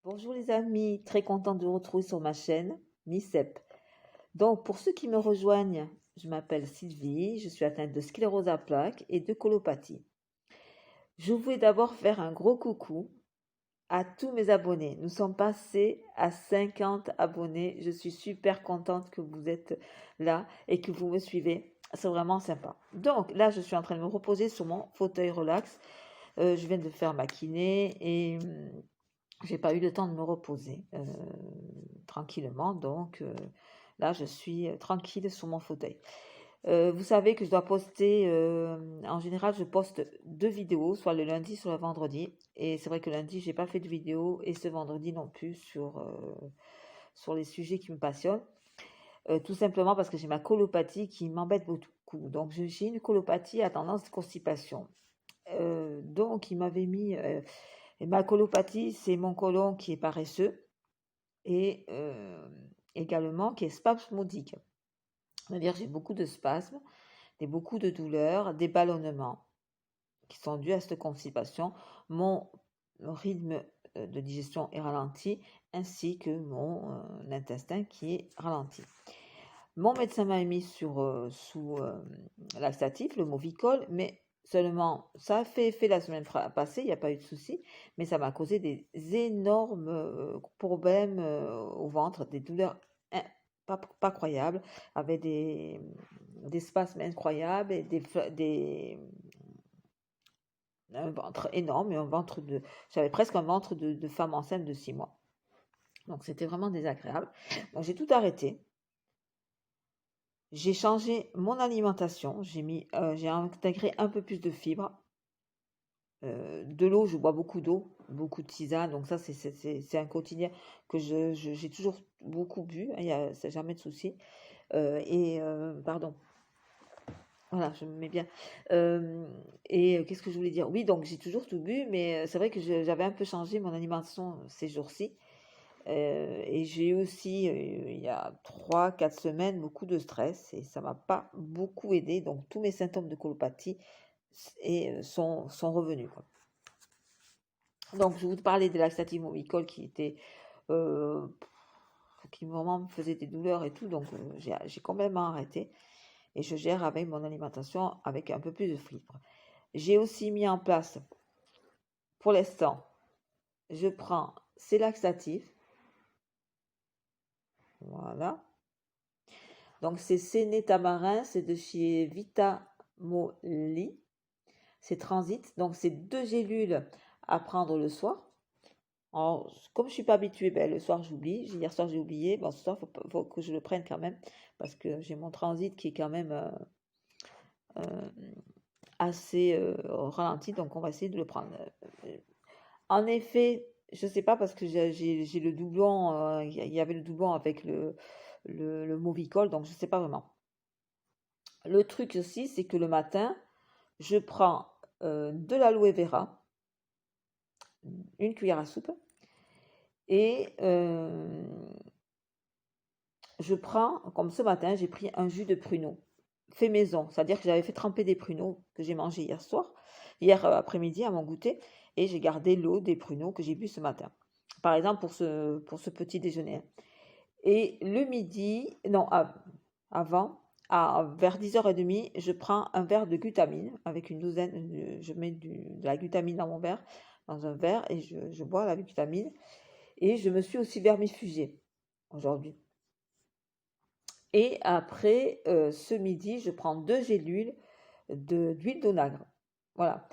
Bonjour les amis, très contente de vous retrouver sur ma chaîne MICEP. Donc pour ceux qui me rejoignent, je m'appelle Sylvie, je suis atteinte de sclérose à plaques et de colopathie. Je voulais d'abord faire un gros coucou à tous mes abonnés. Nous sommes passés à 50 abonnés. Je suis super contente que vous êtes là et que vous me suivez. C'est vraiment sympa. Donc là, je suis en train de me reposer sur mon fauteuil relax. Je viens de faire ma kiné et j'ai pas eu le temps de me reposer tranquillement, donc là je suis tranquille sur mon fauteuil. Vous savez que je dois poster, en général je poste 2 vidéos, soit le lundi, soit le vendredi. Et c'est vrai que lundi j'ai pas fait de vidéo et ce vendredi non plus sur les sujets qui me passionnent. Tout simplement parce que j'ai ma colopathie qui m'embête beaucoup. Donc j'ai une colopathie à tendance de constipation. Donc il m'avait mis et ma colopathie, c'est mon côlon qui est paresseux et également qui est spasmodique. C'est-à-dire j'ai beaucoup de spasmes, beaucoup de douleurs, des ballonnements qui sont dus à cette constipation. Mon rythme de digestion est ralenti ainsi que mon intestin qui est ralenti. Mon médecin m'a mis sous laxatif, le Movicol, mais seulement ça a fait effet la semaine passée, il n'y a pas eu de souci, mais ça m'a causé des énormes problèmes au ventre, des douleurs pas croyables, avec des spasmes incroyables et un ventre énorme et j'avais presque un ventre de femme enceinte de 6 mois. Donc c'était vraiment désagréable. Donc j'ai tout arrêté. J'ai changé mon alimentation, j'ai intégré un peu plus de fibres, de l'eau, je bois beaucoup d'eau, beaucoup de tisane, donc ça c'est un quotidien que j'ai toujours beaucoup bu, hein, c'est jamais de souci. Pardon, voilà, je me mets bien. Qu'est-ce que je voulais dire? Oui, donc j'ai toujours tout bu, mais c'est vrai que j'avais un peu changé mon alimentation ces jours-ci. Et j'ai eu aussi, il y a 3-4 semaines, beaucoup de stress et ça m'a pas beaucoup aidé. Donc tous mes symptômes de colopathie sont revenus, quoi. Donc je vous parlais de laxative Movicol qui vraiment me faisait des douleurs et tout. Donc j'ai complètement arrêté et je gère avec mon alimentation avec un peu plus de fibres. J'ai aussi mis en place, pour l'instant, je prends ces laxatifs. Voilà. Donc c'est Séné-Tamarin, c'est de chez Vitamoli. C'est Transit. Donc c'est 2 gélules à prendre le soir. Alors, comme je ne suis pas habituée, le soir j'oublie. Hier soir j'ai oublié. Bon, ce soir il faut que je le prenne quand même. Parce que j'ai mon Transit qui est quand même assez ralenti. Donc on va essayer de le prendre. En effet, je ne sais pas parce que j'ai le doublon. Il y avait le doublon avec le Movicol. Donc je ne sais pas vraiment. Le truc aussi, c'est que le matin, je prends de l'aloe vera, une cuillère à soupe, et je prends, comme ce matin, j'ai pris un jus de pruneau, fait maison, c'est-à-dire que j'avais fait tremper des pruneaux que j'ai mangé hier après-midi à mon goûter, et j'ai gardé l'eau des pruneaux que j'ai bu ce matin. Par exemple, pour ce petit déjeuner. Et le midi, non, avant, vers 10h30, je prends un verre de glutamine avec une douzaine, je mets de la glutamine dans un verre et je bois la glutamine. Et je me suis aussi vermifugée aujourd'hui. Et après, ce midi, je prends 2 gélules d'huile d'onagre. Voilà.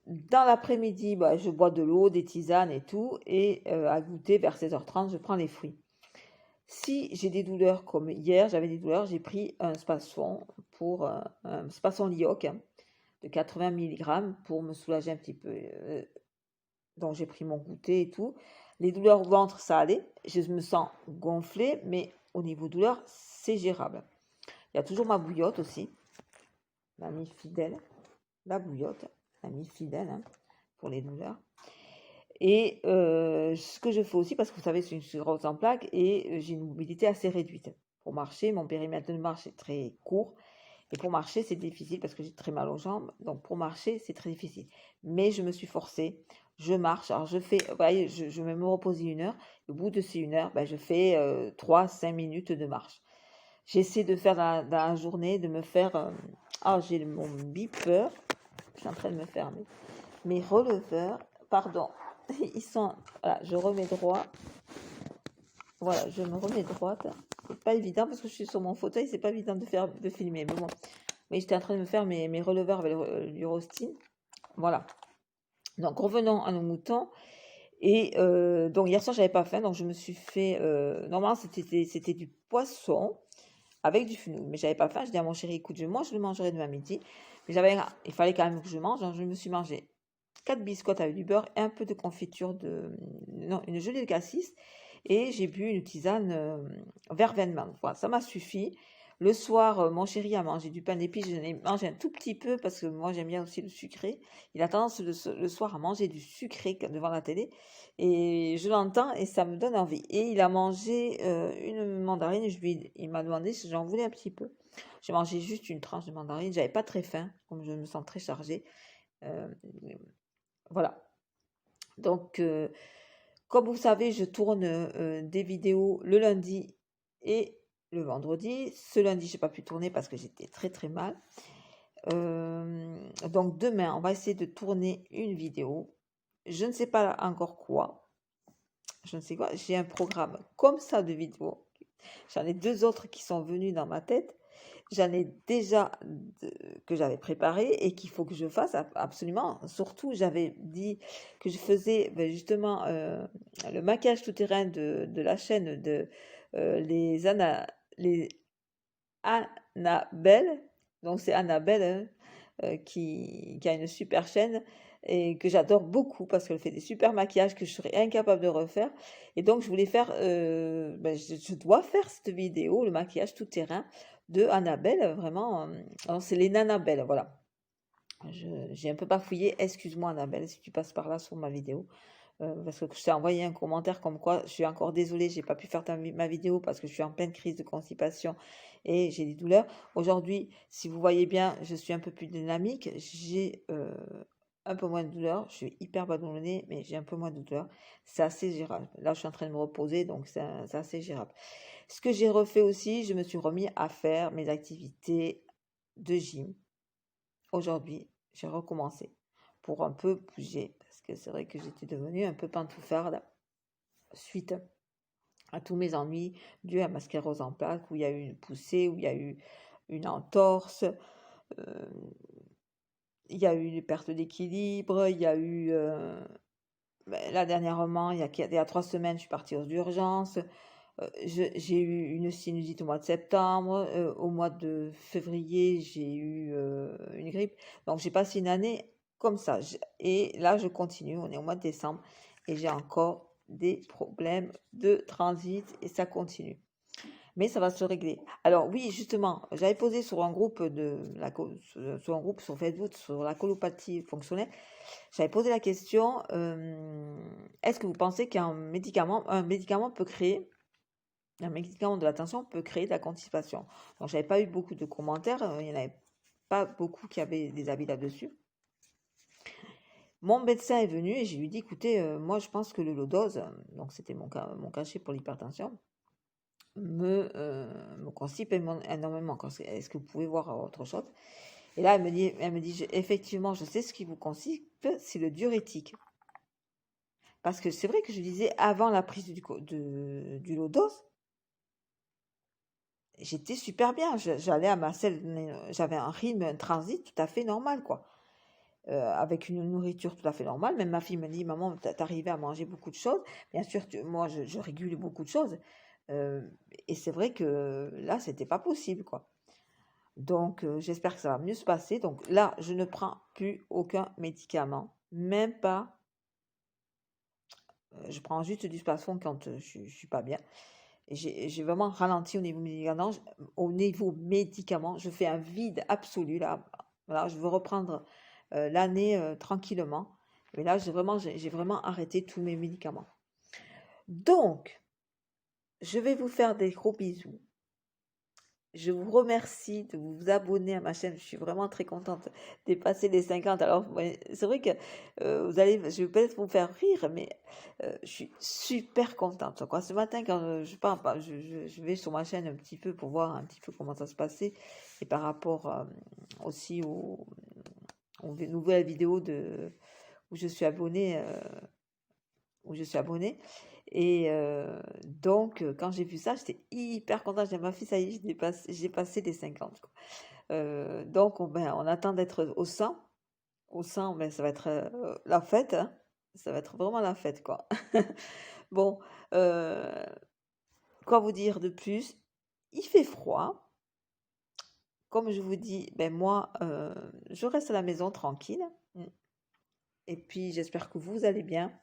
Dans l'après-midi, je bois de l'eau, des tisanes et tout. Et à goûter, vers 16h30, je prends les fruits. Si j'ai des douleurs, comme hier, j'avais des douleurs, j'ai pris un Spasfon un Spasfon Lioc de 80 mg pour me soulager un petit peu. Donc j'ai pris mon goûter et tout. Les douleurs au ventre, ça allait. Je me sens gonflée, mais au niveau douleur, c'est gérable. Il y a toujours ma bouillotte aussi, l'amie fidèle. La bouillotte, l'amie fidèle pour les douleurs. Et ce que je fais aussi, parce que vous savez, c'est une sclérose en plaques et j'ai une mobilité assez réduite. Pour marcher, mon périmètre de marche est très court. Et pour marcher, c'est difficile parce que j'ai très mal aux jambes. Donc pour marcher, c'est très difficile. Mais je me suis forcée je marche. Alors, vous voyez, je vais me reposer 1 heure. Au bout de ces 1 heure, ben, je fais 3-5 minutes de marche. J'essaie de faire dans la journée, de me faire... j'ai mon beeper. Je suis en train de me faire mes releveurs. Pardon. Ils sont... Voilà, je remets droit. Voilà, je me remets droite. C'est pas évident parce que je suis sur mon fauteuil, c'est pas évident de filmer. Mais bon. Mais j'étais en train de me faire mes releveurs avec l'Urostine. Voilà. Donc revenons à nos moutons. Et donc hier soir, j'avais pas faim, donc je me suis fait. Normalement, c'était du poisson avec du fenouil, mais j'avais pas faim. Je dis à mon chéri, écoute, moi je le mangerai demain midi. Mais il fallait quand même que je mange. Donc je me suis mangé 4 biscottes avec du beurre et un peu de confiture non, une gelée de cassis. Et j'ai bu une tisane verveine menthe. Voilà, ça m'a suffi. Le soir, mon chéri a mangé du pain d'épices. J'en ai mangé un tout petit peu parce que moi j'aime bien aussi le sucré. Il a tendance le soir à manger du sucré devant la télé. Et je l'entends et ça me donne envie. Et il a mangé une mandarine. Il m'a demandé si j'en voulais un petit peu. J'ai mangé juste une tranche de mandarine. J'avais pas très faim, comme je me sens très chargée. Voilà. Donc, comme vous savez, je tourne des vidéos le lundi et le vendredi. Ce lundi, je n'ai pas pu tourner parce que j'étais très très mal. Donc demain, on va essayer de tourner une vidéo. Je ne sais pas encore quoi. Je ne sais quoi. J'ai un programme comme ça de vidéos. J'en ai 2 autres qui sont venus dans ma tête. J'en ai déjà que j'avais préparé et qu'il faut que je fasse absolument. Surtout, j'avais dit que je faisais justement le maquillage tout-terrain de la chaîne de les Annabelle. Donc, c'est Annabelle qui a une super chaîne et que j'adore beaucoup parce qu'elle fait des super maquillages que je serais incapable de refaire. Et donc, je voulais faire, je dois faire cette vidéo, le maquillage tout-terrain de Annabelle, vraiment. Alors, c'est les Nanabelles, voilà. J'ai un peu bafouillé, excuse-moi Annabelle si tu passes par là sur ma vidéo. Parce que je t'ai envoyé un commentaire comme quoi je suis encore désolée, j'ai pas pu faire ma vidéo parce que je suis en pleine crise de constipation et j'ai des douleurs. Aujourd'hui, si vous voyez bien, je suis un peu plus dynamique, j'ai un peu moins de douleurs, je suis hyper ballonnée, mais j'ai un peu moins de douleurs. C'est assez gérable. Là, je suis en train de me reposer, donc c'est assez gérable. Ce que j'ai refait aussi, je me suis remis à faire mes activités de gym. Aujourd'hui, j'ai recommencé pour un peu bouger parce que c'est vrai que j'étais devenue un peu pantouflarde suite à tous mes ennuis dus à ma sclérose en plaques où il y a eu une poussée, où il y a eu une entorse, il y a eu une perte d'équilibre, il y a eu là dernièrement, il y a 3 semaines, je suis partie aux urgences. J'ai eu une sinusite au mois de septembre. Au mois de février, j'ai eu une grippe. Donc, j'ai passé une année comme ça. Et là, je continue. On est au mois de décembre et j'ai encore des problèmes de transit et ça continue. Mais ça va se régler. Alors oui, justement, j'avais posé sur un groupe sur un groupe sur Facebook sur la colopathie fonctionnelle. J'avais posé la question est-ce que vous pensez qu'un médicament peut créer un médicament de la tension peut créer de la constipation. Donc, j'avais pas eu beaucoup de commentaires. Il n'y en avait pas beaucoup qui avaient des avis là-dessus. Mon médecin est venu et je lui ai dit, écoutez, moi, je pense que le Lodose, donc c'était mon cachet pour l'hypertension, me constipe énormément. Est-ce que vous pouvez voir autre chose? Et là, elle me dit, effectivement, je sais ce qui vous constipe, c'est le diurétique. Parce que c'est vrai que je disais, avant la prise du Lodose, j'étais super bien. J'allais à ma selle, j'avais un rythme, un transit tout à fait normal, quoi. Avec une nourriture tout à fait normale. Même ma fille me dit, maman, t'arrivais à manger beaucoup de choses. Bien sûr, moi, je régule beaucoup de choses. Et c'est vrai que là, c'était pas possible, quoi. Donc, j'espère que ça va mieux se passer. Donc là, je ne prends plus aucun médicament, même pas. Je prends juste du Spasfon quand je suis pas bien. J'ai vraiment ralenti au niveau médicament. Je fais un vide absolu là. Voilà, je veux reprendre l'année tranquillement. Mais là, j'ai vraiment arrêté tous mes médicaments. Donc, je vais vous faire des gros bisous. Je vous remercie de vous abonner à ma chaîne. Je suis vraiment très contente de dépasser les 50. Alors, c'est vrai que je vais peut-être vous faire rire, mais je suis super contente, quoi. Ce matin, quand je pars, je vais sur ma chaîne un petit peu pour voir un petit peu comment ça se passait et par rapport aussi aux nouvelles vidéos où je suis abonnée, où je suis abonnée. Et donc, quand j'ai vu ça, j'étais hyper contente. J'ai dit, ma fille, ça y est, j'ai passé les 50, quoi. Donc, on attend d'être au 100. Au 100, ben, ça va être la fête, hein. Ça va être vraiment la fête, quoi. Bon, euh, quoi vous dire de plus? Il fait froid. Comme je vous dis, ben moi, je reste à la maison tranquille. Et puis, j'espère que vous allez bien.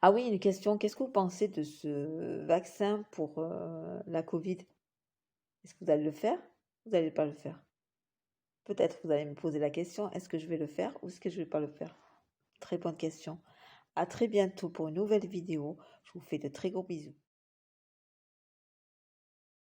Ah oui, une question. Qu'est-ce que vous pensez de ce vaccin pour la Covid? Est-ce que vous allez le faire? Vous n'allez pas le faire? Peut-être vous allez me poser la question, est-ce que je vais le faire ou est-ce que je ne vais pas le faire? Très bonne question. À très bientôt pour une nouvelle vidéo. Je vous fais de très gros bisous.